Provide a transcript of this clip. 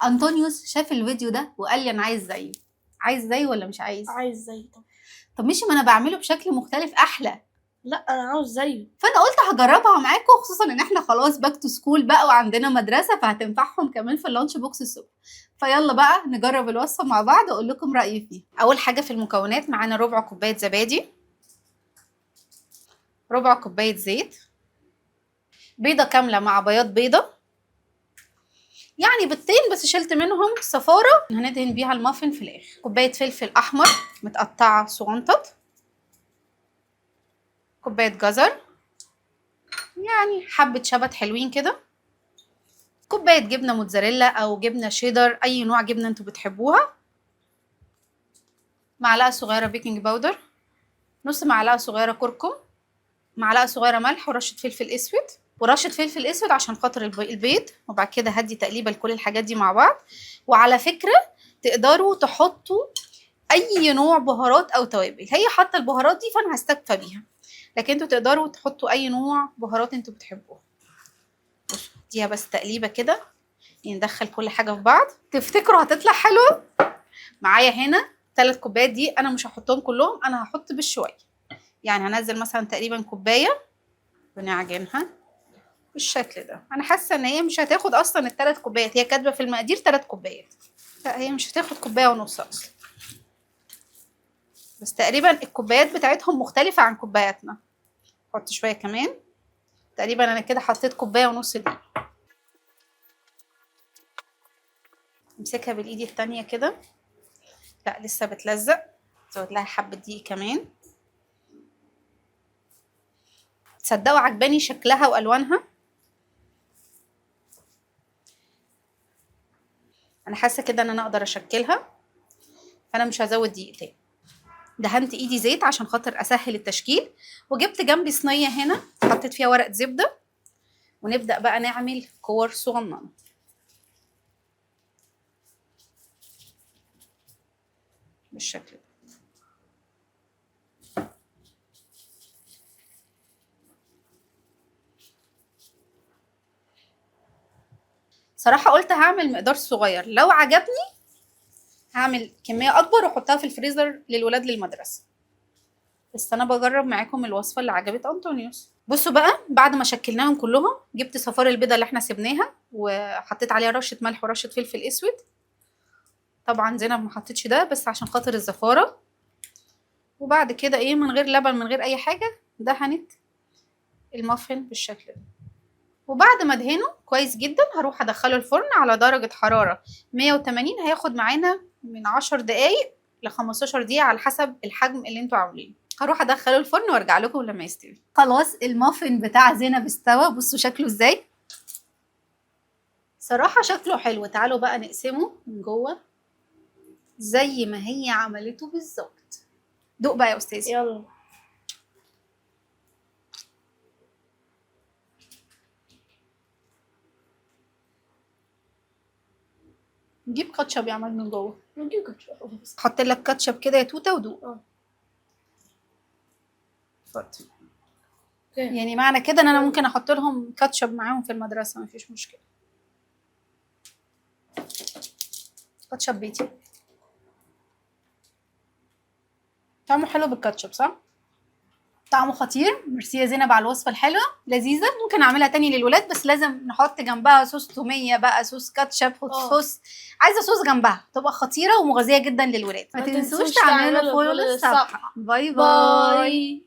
انطونيوس شاف الفيديو ده وقال لي انا عايز زيه. عايز زيه ولا مش عايز؟ عايز زيه طبعا. طب ماشي، ما انا بعمله بشكل مختلف احلى. لا انا عاوز زيه. فانا قلت هجربها معاكم، خصوصا ان احنا خلاص باك تو سكول بقى وعندنا مدرسه، فهتنفعهم كمان في اللانش بوكس الصبح. فيلا بقى نجرب الوصفه مع بعض واقول لكم رايي فيها. اول حاجه في المكونات معانا ربع كوبايه زبادي، ربع كوبايه زيت، بيضه كامله مع بياض بيضه، يعني بيضتين بس شلت منهم صفاره هندهن بيها المافن في الاخر، كوبايه فلفل احمر متقطعه صغنطط، كوبايه جزر، يعني حبه شبت حلوين كده، كوبايه جبنه موتزاريلا او جبنه شيدر، اي نوع جبنه انتوا بتحبوها، معلقه صغيره بيكنج باودر، نص معلقه صغيره كركم، معلقه صغيره ملح ورشه فلفل اسود، ورشه فلفل اسود عشان خاطر البيض. وبعد كده هدي تقليبه لكل الحاجات دي مع بعض. وعلى فكره تقدروا تحطوا اي نوع بهارات او توابل، هي حاطه البهارات دي فانا هستكفى بيها، لكن انتوا تقدروا تحطوا اي نوع بهارات انتوا بتحبوها. بصوا اديها بس تقليبه كده، ندخل كل حاجه في بعض. تفتكروا هتطلع حلوه؟ معايا هنا 3 كوبايات دي، انا مش هحطهم كلهم، انا هحط بالشويه، يعني هنزل مثلا تقريبا كوبايه ونعجنها بالشكل ده. انا حاسه ان هي مش هتاخد اصلا ال3 كوبايات، هي كاتبه في المقادير 3 كوبايات، لا هي مش هتاخد كوبايه ونص اصلا، بس تقريبا الكوبايات بتاعتهم مختلفه عن كوباياتنا. احط شويه كمان، تقريبا انا كده حطيت كوبايه ونص دي. امسكها بالايد التانية كده، لا لسه بتلزق، زود لها حبه دقيق كمان. تصدقوا عجباني شكلها والوانها، انا حاسه كده ان انا اقدر اشكلها، فانا مش هزود دقيق تاني. دهنت ايدي زيت عشان خاطر اسهل التشكيل، وجبت جنبي صينيه هنا حطيت فيها ورقه زبده، ونبدا بقى نعمل كور صغننه بالشكل ده. صراحه قلت هعمل مقدار صغير، لو عجبني هعمل كميه اكبر واحطها في الفريزر للولاد للمدرسه، بس انا بجرب معاكم الوصفه اللي عجبت انطونيوس. بصوا بقى، بعد ما شكلناهم كلهم جبت صفار البيضه اللي احنا سيبناها وحطيت عليها رشه ملح ورشه فلفل اسود، طبعا زينب ما حطيتش ده بس عشان خاطر الزفاره. وبعد كده ايه، من غير لبن من غير اي حاجه، دهنت المافن بالشكل ده. وبعد ما ادهنه كويس جدا هروح ادخله الفرن على درجه حراره 180، هياخد معانا من 10 دقايق ل 15 دقيقه على حسب الحجم اللي انتوا عاملينه. هروح ادخله الفرن وارجع لكم لما يستوي. خلاص المافن بتاع زينب استوى، بصوا شكله ازاي، صراحه شكله حلو. تعالوا بقى نقسمه من جوه زي ما هي عملته بالظبط. دوق بقى يا استاذي. يلا. نجيب كاتشب يعمل من جوه، نجيب كاتشب. احط لك كاتشب كده يا توته ودوق. اتفضل. يعني معنى كده ان انا ممكن احط لهم كاتشب معاهم في المدرسه، مفيش مشكله. كاتشب بيتي طعمه حلو بالكاتشب صح؟ طعمه خطير. ميرسي يا زينب على الوصفه الحلوه لذيذه، ممكن اعملها تاني للولاد، بس لازم نحط جنبها صوص توميه بقى، صوص كاتشب، صوص، عايزه صوص جنبها تبقى خطيره ومغذيه جدا للولاد. ما تنسوش تعملوا فولو للصفحه. باي باي.